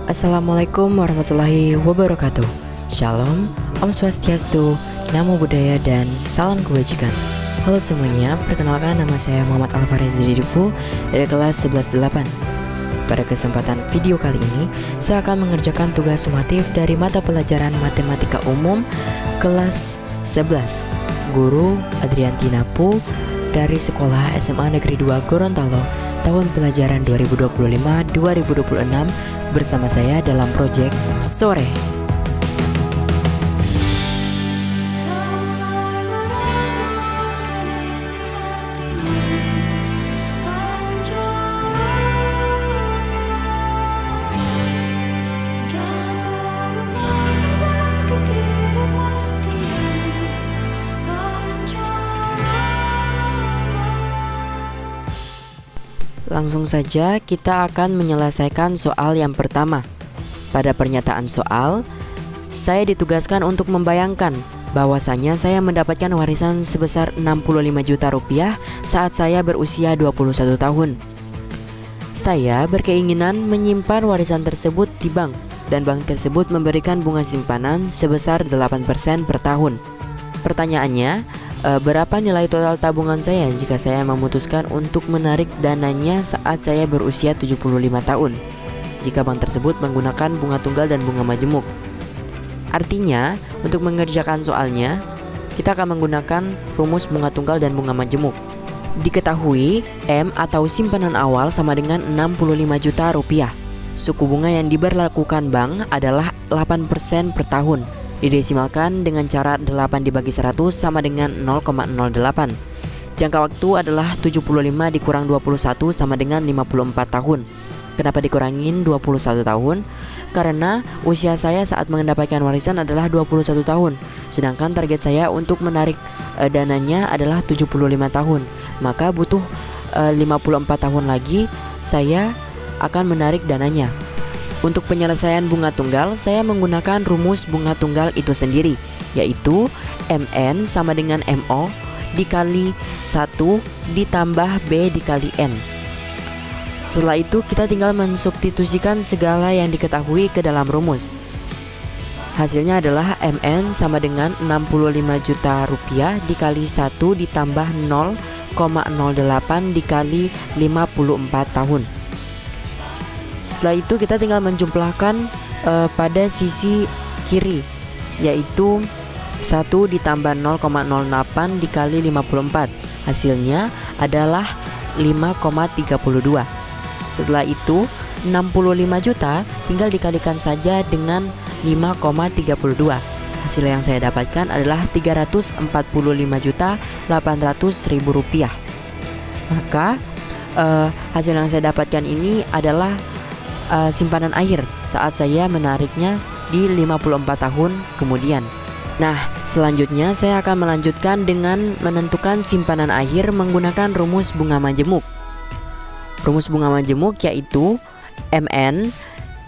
Assalamualaikum warahmatullahi wabarakatuh. Shalom, Om Swastiastu, Namo Buddhaya, dan salam kebajikan. Halo semuanya, perkenalkan nama saya Muhammad Alvarez Didipu dari kelas 11-8. Pada kesempatan video kali ini, saya akan mengerjakan tugas sumatif dari mata pelajaran Matematika Umum kelas 11. Guru Adrianti Napu dari Sekolah SMA Negeri 2 Gorontalo, tahun pelajaran 2025-2026 bersama saya dalam proyek Sore. Langsung saja kita akan menyelesaikan soal yang pertama. Pada pernyataan soal, saya ditugaskan untuk membayangkan bahwasanya saya mendapatkan warisan sebesar 65 juta rupiah saat saya berusia 21 tahun. Saya berkeinginan menyimpan warisan tersebut di bank, dan bank tersebut memberikan bunga simpanan sebesar 8% per tahun. Pertanyaannya, berapa nilai total tabungan saya jika saya memutuskan untuk menarik dananya saat saya berusia 75 tahun, jika bank tersebut menggunakan bunga tunggal dan bunga majemuk? Artinya, untuk mengerjakan soalnya, kita akan menggunakan rumus bunga tunggal dan bunga majemuk. Diketahui, M atau simpanan awal sama dengan 65 juta rupiah. Suku bunga yang diberlakukan bank adalah 8% per tahun. Didesimalkan dengan cara 8 dibagi 100 sama dengan 0,08. Jangka waktu adalah 75 dikurang 21 sama dengan 54 tahun. Kenapa dikurangin 21 tahun? Karena usia saya saat mendapatkan warisan adalah 21 tahun, sedangkan target saya untuk menarik dananya adalah 75 tahun. Maka butuh 54 tahun lagi saya akan menarik dananya. Untuk penyelesaian bunga tunggal, saya menggunakan rumus bunga tunggal itu sendiri, yaitu MN sama dengan MO dikali 1 ditambah B dikali N. Setelah itu kita tinggal mensubstitusikan segala yang diketahui ke dalam rumus. Hasilnya adalah MN sama dengan 65 juta rupiah dikali 1 ditambah 0,08 dikali 54 tahun. Setelah itu kita tinggal menjumlahkan pada sisi kiri, yaitu 1 ditambah 0,08 dikali 54. Hasilnya adalah 5,32. Setelah itu 65 juta tinggal dikalikan saja dengan 5,32. Hasil yang saya dapatkan adalah 345.800.000 rupiah. Maka hasil yang saya dapatkan ini adalah simpanan air saat saya menariknya di 54 tahun kemudian. Nah, selanjutnya saya akan melanjutkan dengan menentukan simpanan air menggunakan rumus bunga majemuk. Rumus bunga majemuk yaitu MN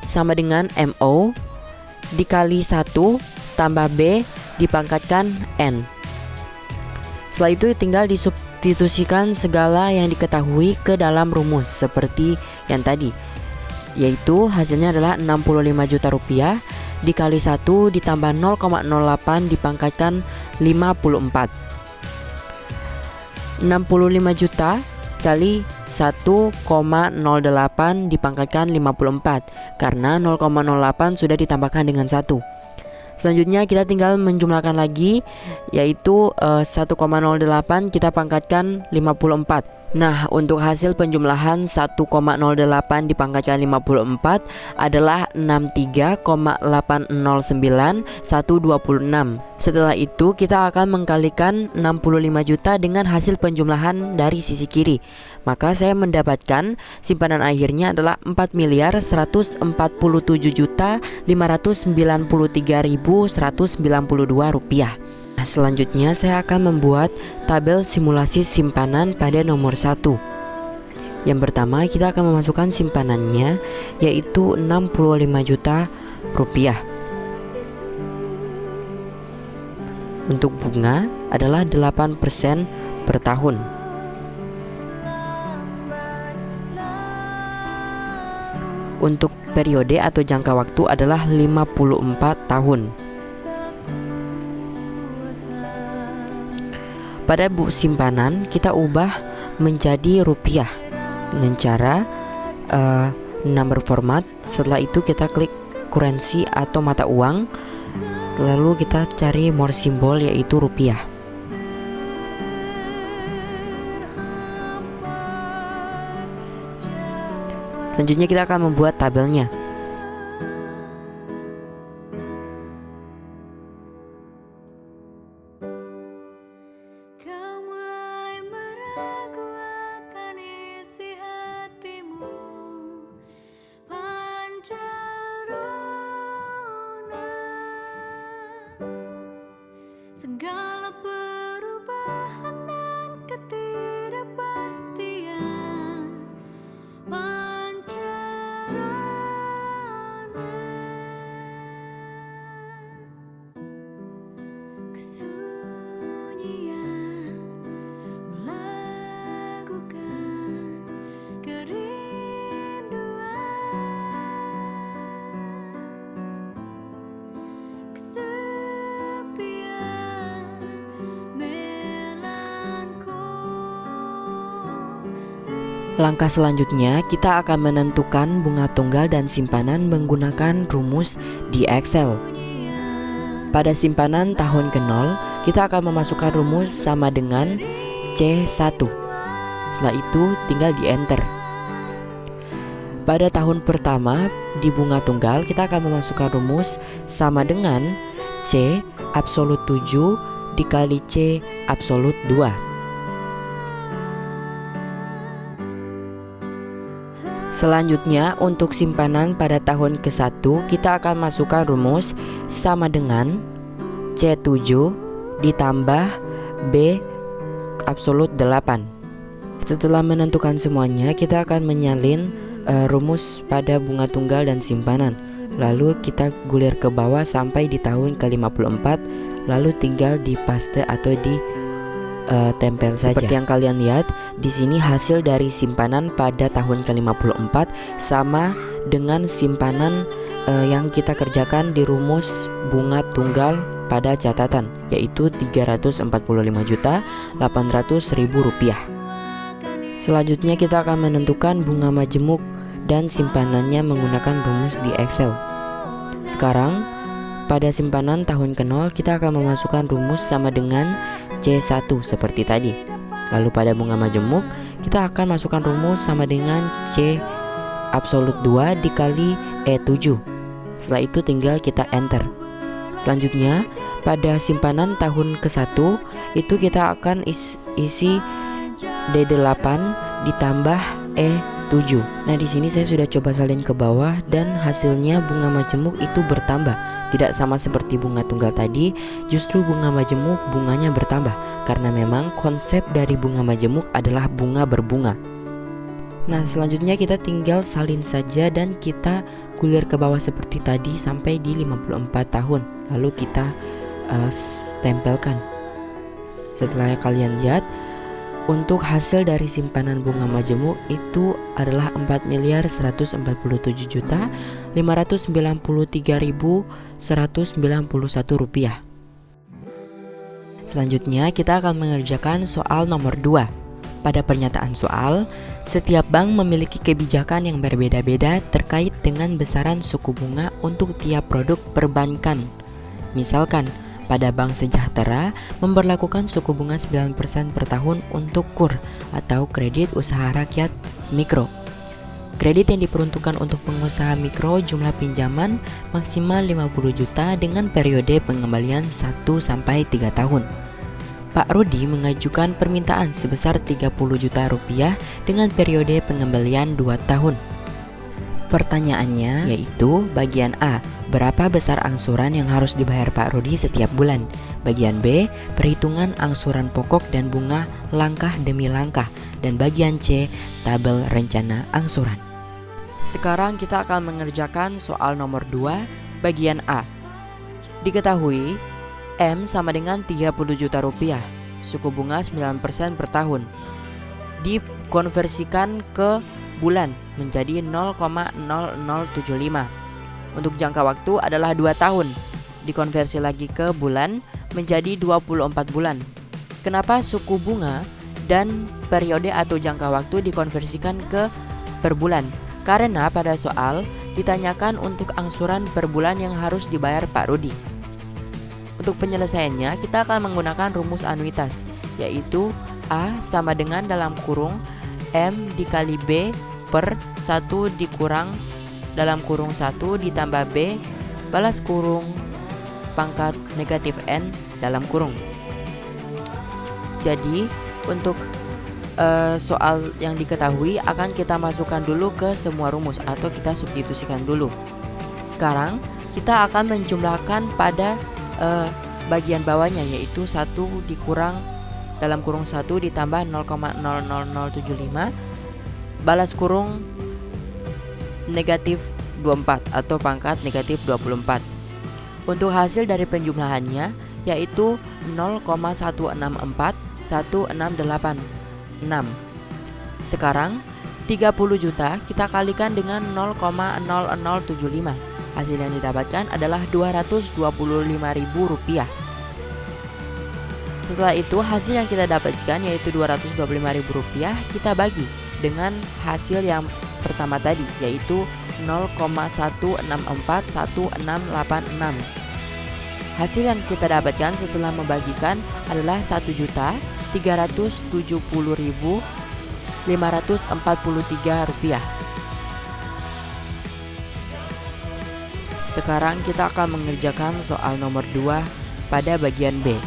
sama dengan MO dikali 1 tambah B dipangkatkan N. Setelah itu tinggal disubstitusikan segala yang diketahui ke dalam rumus seperti yang tadi, yaitu hasilnya adalah 65 juta rupiah dikali 1 ditambah 0,08 dipangkatkan 54. 65 juta kali 1,08 dipangkatkan 54, karena 0,08 sudah ditambahkan dengan 1. Selanjutnya kita tinggal menjumlahkan lagi, yaitu 1,08 kita pangkatkan 54. Nah, untuk hasil penjumlahan 1,08 dipangkatkan 54 adalah 63,809126. Setelah itu kita akan mengkalikan 65 juta dengan hasil penjumlahan dari sisi kiri. Maka saya mendapatkan simpanan akhirnya adalah 4.147.593.192 rupiah. Selanjutnya saya akan membuat tabel simulasi simpanan pada nomor 1. Yang pertama kita akan memasukkan simpanannya, yaitu 65 juta rupiah. Untuk bunga adalah 8% per tahun. Untuk periode atau jangka waktu adalah 54 tahun. Pada buku simpanan kita ubah menjadi rupiah dengan cara number format. Setelah itu kita klik currency atau mata uang, lalu kita cari more simbol yaitu rupiah. Selanjutnya kita akan membuat tabelnya. Segala perubahan dan ketidakpastian pancarana, kesunyian melakukan kerinduan, Langkah selanjutnya, kita akan menentukan bunga tunggal dan simpanan menggunakan rumus di Excel. Pada simpanan tahun ke-0, kita akan memasukkan rumus sama dengan C1. Setelah itu tinggal di enter. Pada tahun pertama di bunga tunggal, kita akan memasukkan rumus sama dengan C absolut 7 dikali C absolut 2. Selanjutnya untuk simpanan pada tahun ke-1, kita akan masukkan rumus sama dengan C7 ditambah B absolut 8. Setelah menentukan semuanya, kita akan menyalin rumus pada bunga tunggal dan simpanan. Lalu kita gulir ke bawah sampai di tahun ke-54, lalu tinggal di paste atau di tempel saja. Seperti yang kalian lihat, di sini hasil dari simpanan pada tahun ke-54 sama dengan simpanan yang kita kerjakan di rumus bunga tunggal pada catatan, yaitu Rp345.800.000. Selanjutnya kita akan menentukan bunga majemuk dan simpanannya menggunakan rumus di Excel. Sekarang pada simpanan tahun ke-0 kita akan memasukkan rumus sama dengan C1 seperti tadi. Lalu pada bunga majemuk kita akan masukkan rumus sama dengan C absolut 2 dikali E7. Setelah itu tinggal kita enter. Selanjutnya pada simpanan tahun ke-1 itu kita akan isi D8 ditambah E7. Nah, di sini saya sudah coba salin ke bawah dan hasilnya bunga majemuk itu bertambah. Tidak sama seperti bunga tunggal tadi, justru bunga majemuk bunganya bertambah karena memang konsep dari bunga majemuk adalah bunga berbunga. Nah, selanjutnya kita tinggal salin saja dan kita gulir ke bawah seperti tadi sampai di 54 tahun. Lalu kita tempelkan. Setelah kalian lihat, untuk hasil dari simpanan bunga majemuk itu adalah Rp4.593.191 Selanjutnya kita akan mengerjakan soal nomor 2. Pada pernyataan soal, setiap bank memiliki kebijakan yang berbeda-beda terkait dengan besaran suku bunga untuk tiap produk perbankan. Misalkan, pada Bank Sejahtera memberlakukan suku bunga 9% per tahun untuk KUR atau kredit usaha rakyat mikro. Kredit yang diperuntukkan untuk pengusaha mikro jumlah pinjaman maksimal 50 juta dengan periode pengembalian 1-3 tahun. Pak Rudi mengajukan permintaan sebesar 30 juta rupiah dengan periode pengembalian 2 tahun. Pertanyaannya yaitu bagian A, berapa besar angsuran yang harus dibayar Pak Rudi setiap bulan? Bagian B, perhitungan angsuran pokok dan bunga langkah demi langkah. Dan bagian C, tabel rencana angsuran. Sekarang kita akan mengerjakan soal nomor 2, bagian A. Diketahui M sama dengan 30 juta rupiah, suku bunga 9% per tahun. Dikonversikan ke bulan menjadi 0,0075. Untuk jangka waktu adalah 2 tahun. Dikonversi lagi ke bulan menjadi 24 bulan. Kenapa suku bunga dan periode atau jangka waktu dikonversikan ke per bulan? Karena pada soal ditanyakan untuk angsuran per bulan yang harus dibayar Pak Rudi. Untuk penyelesaiannya kita akan menggunakan rumus anuitas, yaitu A sama dengan dalam kurung M dikali B per 1 dikurang dalam kurung 1 ditambah B balas kurung pangkat negatif N dalam kurung. Jadi untuk soal yang diketahui akan kita masukkan dulu ke semua rumus atau kita substitusikan dulu. Sekarang kita akan menjumlahkan pada bagian bawahnya, yaitu 1 dikurang dalam kurung 1 ditambah 0,00075 balas kurung negatif 24 atau pangkat negatif 24. Untuk hasil dari penjumlahannya yaitu 0,164168,6. Sekarang 30 juta kita kalikan dengan 0,0075. Hasil yang didapatkan adalah Rp225.000. Setelah itu hasil yang kita dapatkan yaitu Rp225.000 kita bagi dengan hasil yang pertama tadi, yaitu 0,164168,6. Hasil yang kita dapatkan setelah membagikan adalah Rp1.370.543. Sekarang kita akan mengerjakan soal nomor 2 pada bagian B.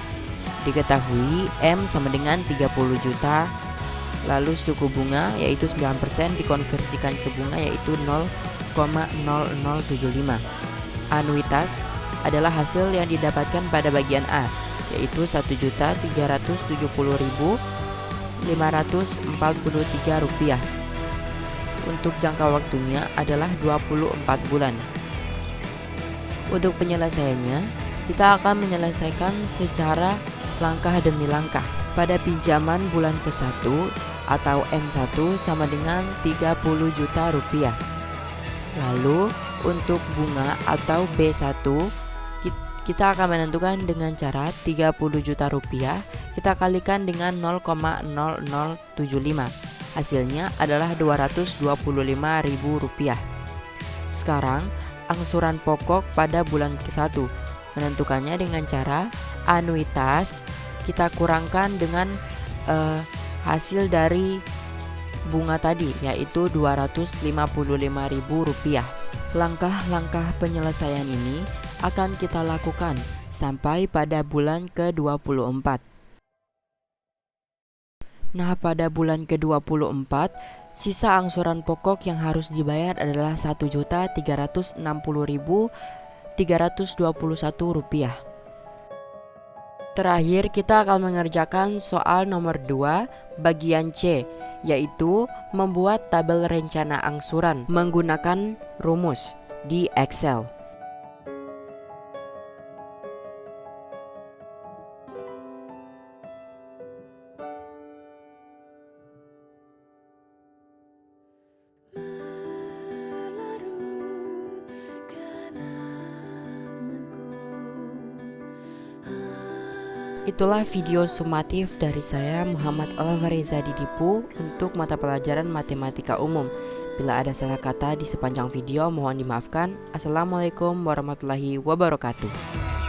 Diketahui M sama dengan 30 juta. Lalu suku bunga yaitu 9% dikonversikan ke bunga yaitu 0,0075. Anuitas adalah hasil yang didapatkan pada bagian A, yaitu Rp1.370.543. Untuk jangka waktunya adalah 24 bulan. Untuk penyelesaiannya, kita akan menyelesaikan secara langkah demi langkah. Pada pinjaman bulan ke-1 atau M1 sama dengan 30 juta rupiah. Lalu untuk bunga atau B1 kita akan menentukan dengan cara 30 juta rupiah kita kalikan dengan 0,0075. Hasilnya adalah Rp225.000. Sekarang angsuran pokok pada bulan ke-1 menentukannya dengan cara anuitas kita kurangkan dengan hasil dari bunga tadi, yaitu Rp255.000. Langkah-langkah penyelesaian ini akan kita lakukan sampai pada bulan ke-24. Nah, pada bulan ke-24 sisa angsuran pokok yang harus dibayar adalah Rp1.360.321. Terakhir kita akan mengerjakan soal nomor 2 bagian C, yaitu membuat tabel rencana angsuran menggunakan rumus di Excel. Itulah video sumatif dari saya Muhammad Alvareza Didipu untuk mata pelajaran Matematika Umum. Bila ada salah kata di sepanjang video mohon dimaafkan. Assalamualaikum warahmatullahi wabarakatuh.